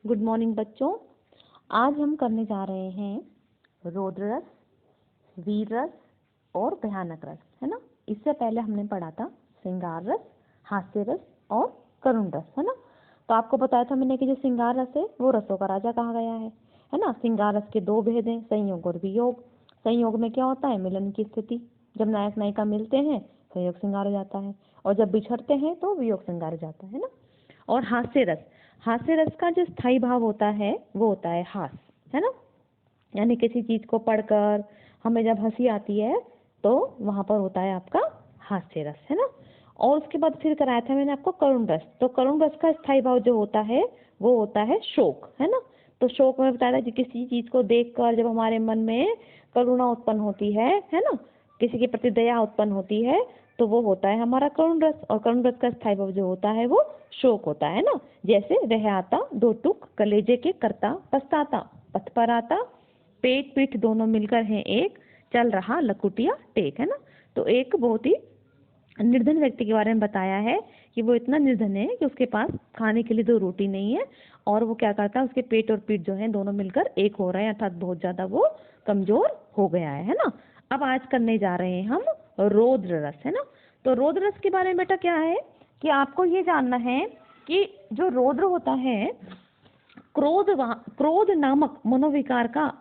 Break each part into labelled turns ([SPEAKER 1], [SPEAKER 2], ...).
[SPEAKER 1] Good morning बच्चों। आज हम करने जा रहे हैं रौद्र रस, वीर रस और भयानक रस, है ना। इससे पहले हमने पढ़ा था श्रृंगार रस, हास्य रस और करुण रस, है ना। तो आपको बताया था मैंने कि जो श्रृंगार रस है वो रसों का राजा कहा गया है ना। श्रृंगार रस के दो भेद हैं, संयोग और वियोग। संयोग में क्या होता है, मिलन की स्थिति। जब नायक नायिका मिलते हैं संयोग श्रृंगार हो जाता है, और जब बिछड़ते हैं तो वियोग श्रृंगार हो जाता है ना। और हास्य रस, हास्य रस का जो स्थायी भाव होता है वो होता है हास, है ना। यानी किसी चीज को पढ़कर हमें जब हंसी आती है तो वहां पर होता है आपका हास्य रस, है ना। और उसके बाद फिर कराया था मैंने आपको करुण रस। तो करुण रस का स्थायी भाव जो होता है वो होता है शोक, है ना। तो शोक में बताया था कि किसी चीज को देखकर जब हमारे मन में करुणा उत्पन्न होती है ना, किसी के प्रति दया उत्पन्न होती है, तो वो होता है हमारा करुण रस। और करुण रस का स्थायी भाव जो होता है वो शोक होता है ना। जैसे वह आता दो टुक कलेजे के करता पछताता, पथ पर आता पेट पीठ दोनों मिलकर हैं एक, चल रहा लकुटिया टेक, है ना। तो एक बहुत ही निर्धन व्यक्ति के बारे में बताया है कि वो इतना निर्धन है कि उसके पास खाने के लिए दो रोटी नहीं है, और वो क्या करता है, उसके पेट और पीठ जो है दोनों मिलकर एक हो रहे हैं, अर्थात बहुत ज्यादा वो कमजोर हो गया है ना। अब आज करने जा रहे हैं हम रौद्र रस, है ना। तो रौद्र रस के बारे में बेटा क्या है कि आपको ये जानना है कि जो रौद्र होता है, क्रोध नामक मनोविकार का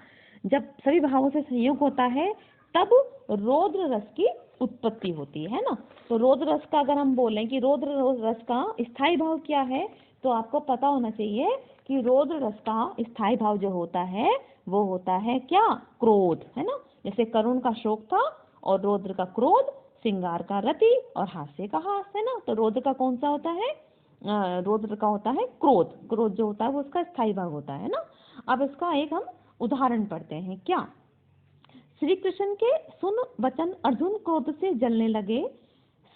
[SPEAKER 1] जब सभी भावों से संयोग होता है तब रौद्र रस की उत्पत्ति होती है ना। तो रौद्र रस का अगर हम बोलें कि रौद्र रस का स्थायी भाव क्या है, तो आपको पता होना चाहिए कि रौद्र रस का स्थायी भाव जो होता है वो होता है क्या, क्रोध, है ना। जैसे करुण का शोक था और रौद्र का क्रोध, श्रृंगार का रति और हास्य का हास, है ना। तो रौद्र का कौन सा होता है, रौद्र का होता है क्रोध। क्रोध जो होता है वो उसका स्थायी भाव होता है ना। अब इसका एक हम उदाहरण पढ़ते हैं। क्या, श्री कृष्ण के सुन वचन अर्जुन क्रोध से जलने लगे,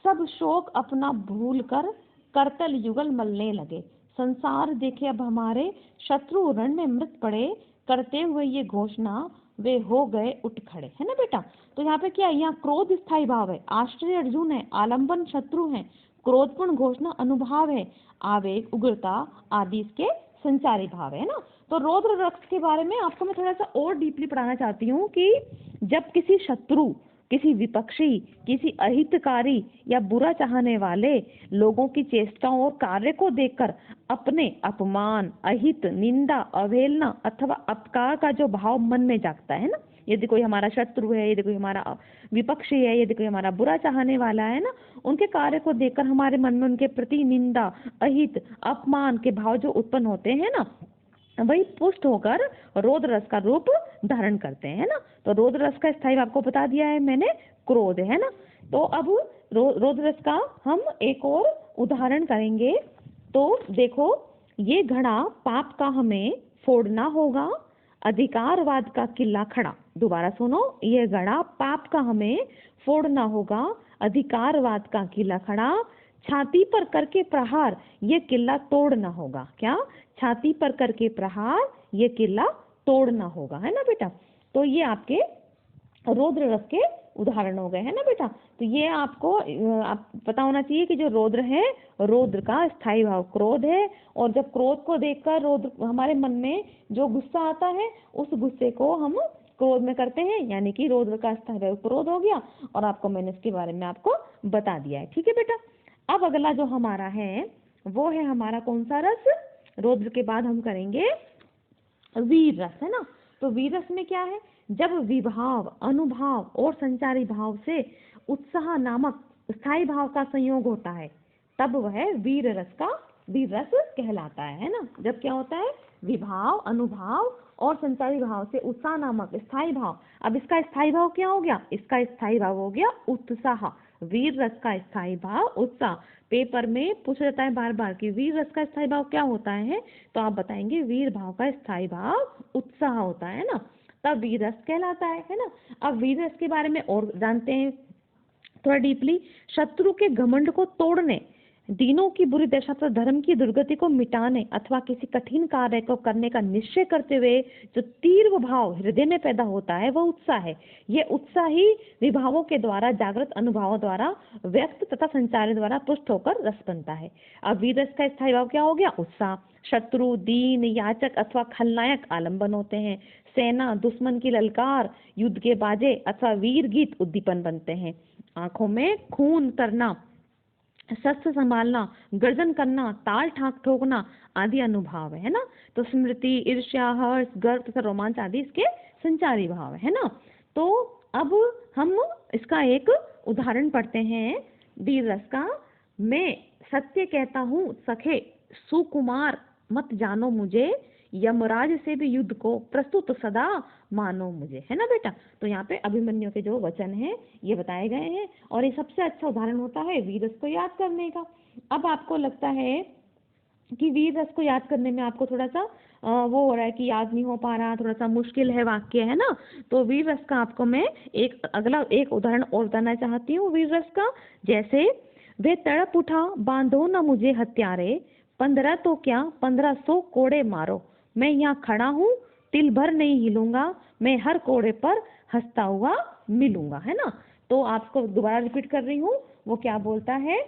[SPEAKER 1] सब शोक अपना भूल कर करतल युगल मलने लगे, संसार देखे अब हमारे शत्रु रण में मृत पड़े, करते हुए ये घोषणा वे हो गए उठ खड़े, है ना बेटा। तो यहाँ पे क्या है, यहाँ क्रोध स्थायी भाव है, आश्चर्य अर्जुन है, आलंबन शत्रु है, क्रोधपूर्ण घोषणा अनुभाव है, आवेग उग्रता आदि इसके संचारी भाव है ना। तो रौद्र रस के बारे में आपको मैं थोड़ा सा और डीपली पढ़ाना चाहती हूँ कि जब किसी शत्रु, किसी विपक्षी, किसी अहितकारी या बुरा चाहने वाले लोगों की चेष्टाओं और कार्य को देखकर अपने अपमान, अहित, निंदा, अवहेलना अथवा अपकार का जो भाव मन में जागता है ना, यदि कोई हमारा शत्रु है, यदि कोई हमारा विपक्षी है, यदि कोई हमारा बुरा चाहने वाला है ना, उनके कार्य को देखकर हमारे मन में उनके प्रति निंदा, अहित, अपमान के भाव जो उत्पन्न होते हैं ना, वही पुष्ट होकर रौद्र रस का रूप धारण करते हैं ना। तो रौद्र रस का स्थायी आपको बता दिया है मैंने, क्रोध, है ना। तो अब रौद्र रस का हम एक और उदाहरण करेंगे। तो देखो, ये घड़ा पाप का हमें फोड़ना होगा, अधिकारवाद का किला खड़ा। दोबारा सुनो, ये घड़ा पाप का हमें फोड़ना होगा, अधिकारवाद का किला खड़ा, छाती पर करके प्रहार ये किला तोड़ना होगा। क्या, छाती पर करके प्रहार ये किला तोड़ना होगा, है ना बेटा। तो ये आपके रौद्र रस के उदाहरण हो गए, है ना बेटा। तो ये आपको आप पता होना चाहिए कि जो रौद्र है, रौद्र का स्थायी भाव क्रोध है, और जब क्रोध को देखकर रौद्र हमारे मन में जो गुस्सा आता है उस गुस्से को हम क्रोध में करते हैं, यानी कि रौद्र का स्थायी भाव क्रोध हो गया, और आपको मैंने इसके बारे में आपको बता दिया है, ठीक है बेटा। अब अगला जो हमारा है वो है हमारा कौन सा रस, रौद्र के बाद हम करेंगे वीर रस, है ना। तो वीर रस में क्या है, जब विभाव, अनुभाव और संचारी भाव से उत्साह नामक स्थायी भाव का संयोग होता है तब वह वीर रस कहलाता है ना। जब क्या होता है, विभाव, अनुभाव और संचारी भाव से उत्साह नामक स्थायी भाव। अब इसका स्थायी भाव क्या हो गया, इसका स्थायी भाव हो गया उत्साह। वीर रस का स्थायी भाव उत्साह। पेपर में पूछा जाता है बार बार कि वीर रस का स्थायी भाव क्या होता है, तो आप बताएंगे वीर भाव का स्थायी भाव उत्साह होता है ना, तब वीर रस कहलाता है ना। अब वीर रस के बारे में और जानते हैं थोड़ा डीपली। शत्रु के घमंड को तोड़ने दीनों की बुरी दशा तथा धर्म की दुर्गति को मिटाने अथवा किसी कठिन कार्य को करने का निश्चय करते हुए जो तीव्र भाव हृदय में पैदा होता है वह उत्साह है। यह उत्साह ही विभावों के द्वारा जागृत अनुभवों द्वारा व्यक्त तथा संचारित द्वारा पुष्ट होकर रस बनता है। अब वीर रस का स्थायी भाव क्या हो गया? उत्साह। शत्रु, दीन, याचक अथवा खलनायक आलम्बन होते हैं। सेना, दुश्मन की ललकार, युद्ध के बाजे अथवा वीर गीत उद्दीपन बनते हैं। आंखों में खून करना, शस्त्र संभालना, गर्जन करना, ताल ठाक ठोकना आदि अनुभाव है ना। तो स्मृति, ईर्ष्या, हर्ष, गर्व तथा रोमांच आदि इसके संचारी भाव है ना। तो अब हम इसका एक उदाहरण पढ़ते हैं वीर रस का। मैं सत्य कहता हूँ सखे, सुकुमार मत जानो मुझे, यमराज से भी युद्ध को प्रस्तुत सदा मानो मुझे, है ना बेटा। तो यहाँ पे अभिमन्यु के जो वचन हैं ये बताए गए हैं और ये सबसे अच्छा उदाहरण होता है वीर रस को याद करने का। अब आपको लगता है कि वीर रस को याद करने में आपको थोड़ा सा वो हो रहा है कि याद नहीं हो पा रहा, थोड़ा सा मुश्किल है वाक्य, है ना। तो वीर रस का आपको मैं एक उदाहरण और बताना चाहती हूँ वीर रस का। जैसे वे तड़प उठा, बांधो न मुझे हत्यारे, 15 तो क्या 1500 कोड़े मारो, मैं यहाँ खड़ा हूँ तिल भर नहीं हिलूंगा, मैं हर कोड़े पर हंसता हुआ मिलूंगा, है ना। तो आपको दोबारा रिपीट कर रही हूँ, वो क्या बोलता है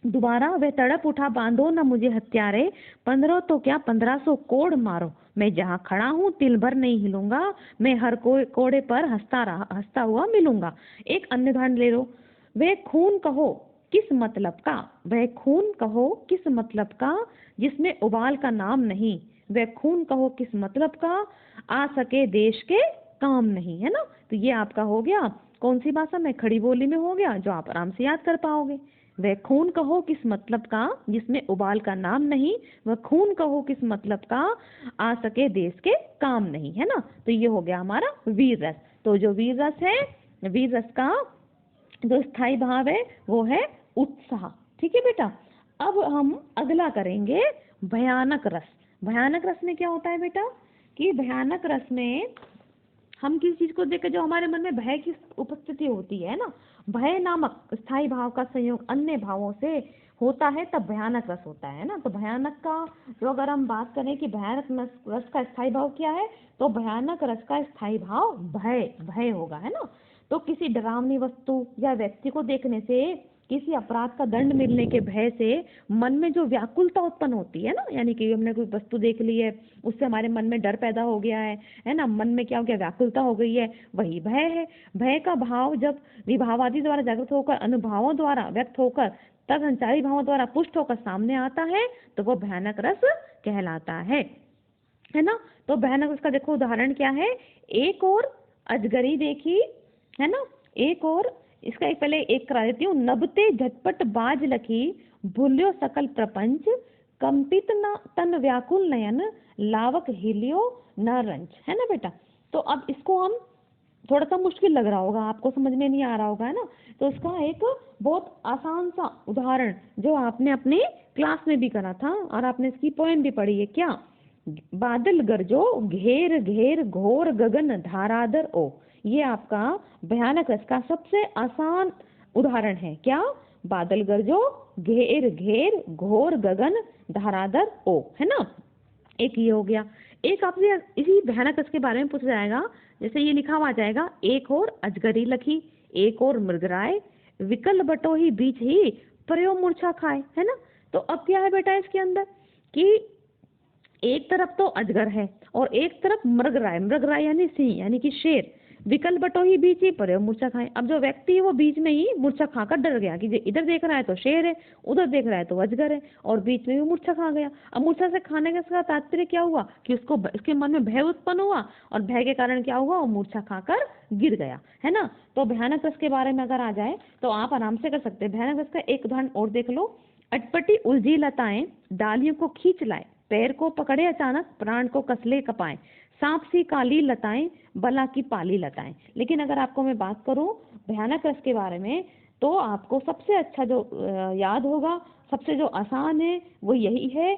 [SPEAKER 1] दोबारा। वे तड़प उठा, बांधो न मुझे हत्यारे, 15 तो क्या 1500 कोड़ मारो, मैं जहाँ खड़ा हूँ तिल भर नहीं हिलूंगा, मैं हर कोड़े पर हंसता हुआ मिलूंगा। एक अन्य उदाहरण ले लो। वे खून कहो किस मतलब का, वह खून कहो किस मतलब का, जिसमें उबाल का नाम नहीं, वह खून कहो किस मतलब का, आ सके देश के काम नहीं, है ना। तो ये आपका हो गया कौन सी भाषा में? खड़ी बोली में हो गया, जो आप आराम से याद कर पाओगे। वह खून कहो किस मतलब का, जिसमें उबाल का नाम नहीं, वह खून कहो किस मतलब का, आ सके देश के काम नहीं, है ना। तो ये हो गया हमारा वीर रस। तो जो वीर रस है, वीर रस का जो स्थायी भाव है वो है उत्साह। ठीक है बेटा। अब हम अगला करेंगे भयानक रस। भयानक रस में क्या होता है बेटा कि भयानक रस में हम किसी चीज को देख के जो हमारे मन में भय की उपस्थिति होती है ना, भय नामक स्थायी भाव का संयोग अन्य भावों से होता है, तब भयानक रस होता है ना। तो भयानक का जो अगर हम बात करें कि भयानक रस का स्थायी भाव क्या है, तो भयानक रस का स्थायी भाव भय भय होगा, है ना। तो किसी डरावनी वस्तु या व्यक्ति को देखने से, किसी अपराध का दंड मिलने के भय से मन में जो व्याकुलता उत्पन्न होती है ना, यानी कि हमने कोई वस्तु देख ली है, उससे हमारे मन में डर पैदा हो गया है ना, मन में क्या हो गया, व्याकुलता हो गई है, वही भय है। भय का भाव जब विभावादि द्वारा जागृत होकर अनुभवों द्वारा व्यक्त होकर तब संचारी भावों द्वारा पुष्ट होकर सामने आता है, तो वो भयानक रस कहलाता है ना। तो भयानक रस का देखो उदाहरण क्या है। एक और अजगरी देखी, है ना, एक और इसका एक पहले एक करा देती हूँ। नभते झटपट बाज लखी, भूल्यो सकल प्रपंच, कंपित न तन व्याकुल नयन, लावक हिलियो न रंच, है ना बेटा। तो अब इसको हम थोड़ा सा मुश्किल लग रहा होगा आपको, समझ में नहीं आ रहा होगा, है ना। तो इसका एक बहुत आसान सा उदाहरण जो आपने अपनी क्लास में भी करा था और आपने इसकी पोएम भी पढ़ी है, क्या? बादल गरजो घेर घेर घोर गगन धाराधर ओ, ये आपका भयानक रस का सबसे आसान उदाहरण है। क्या? बादल गरजो घेर घेर घोर गगन धाराधर ओ, है ना। एक ये हो गया। एक आपसे इसी भयानक रस के बारे में पूछा जाएगा, जैसे ये लिखा हुआ जाएगा, एक और अजगरी लखी, एक और मृगराय, विकल बटो ही बीच ही पर्यो मूर्छा खाए, है ना। तो अब क्या है बेटा इसके अंदर कि एक तरफ तो अजगर है और एक तरफ मृगराय, मृगराय यानी सिंह यानी कि शेर, विकल बटो ही बीच ही पर्यो मूर्छा खाए। अब जो व्यक्ति है वो बीच में ही मूर्छा खाकर डर गया कि इधर देख रहा है तो शेर है, उधर देख रहा है तो अजगर है, और बीच में भी मूर्छा खा गया। अब मूर्छा से खाने का तात्पर्य क्या हुआ कि उसको उसके मन में भय उत्पन्न हुआ और भय के कारण क्या हुआ, वो मूर्छा खाकर गिर गया, है ना। तो भयानक रस के बारे में अगर आ जाए तो आप आराम से कर सकते हैं। भयानक रस का एक उदाहरण और देख लो। अटपटी उलझी लताएं डालियों को खींच लाए, पैर को पकड़े अचानक प्राण को कसले कपाएं, सांप सी काली लताएं बला की पाली लताएं। लेकिन अगर आपको मैं बात करूं भयानक रस के बारे में, तो आपको सबसे अच्छा जो याद होगा, सबसे जो आसान है वो यही है,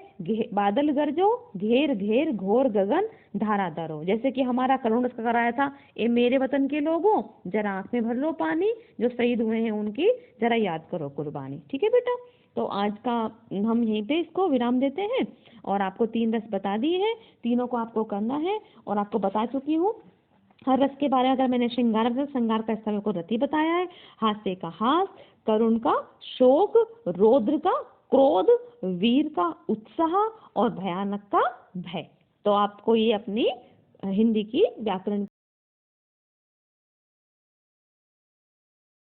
[SPEAKER 1] बादल गरजो घेर घेर घोर गगन धाराधर हो। जैसे कि हमारा करुण रस का कराया था, ए मेरे वतन के लोगों जरा आंख में भर लो पानी, जो शहीद हुए हैं उनकी जरा याद करो कुर्बानी। ठीक है बेटा। तो आज का हम यहीं पे इसको विराम देते हैं और आपको 3 रस बता दिए हैं, तीनों को आपको करना है और आपको बता चुकी हूँ। हर रस के बारे में अगर मैंने श्रृंगार रस, श्रृंगार का स्थल को रति बताया है, हास्य का हास, करुण का शोक, रौद्र का क्रोध, वीर का उत्साह और भयानक का भय। तो आपको ये अपनी हिंदी की व्याकरण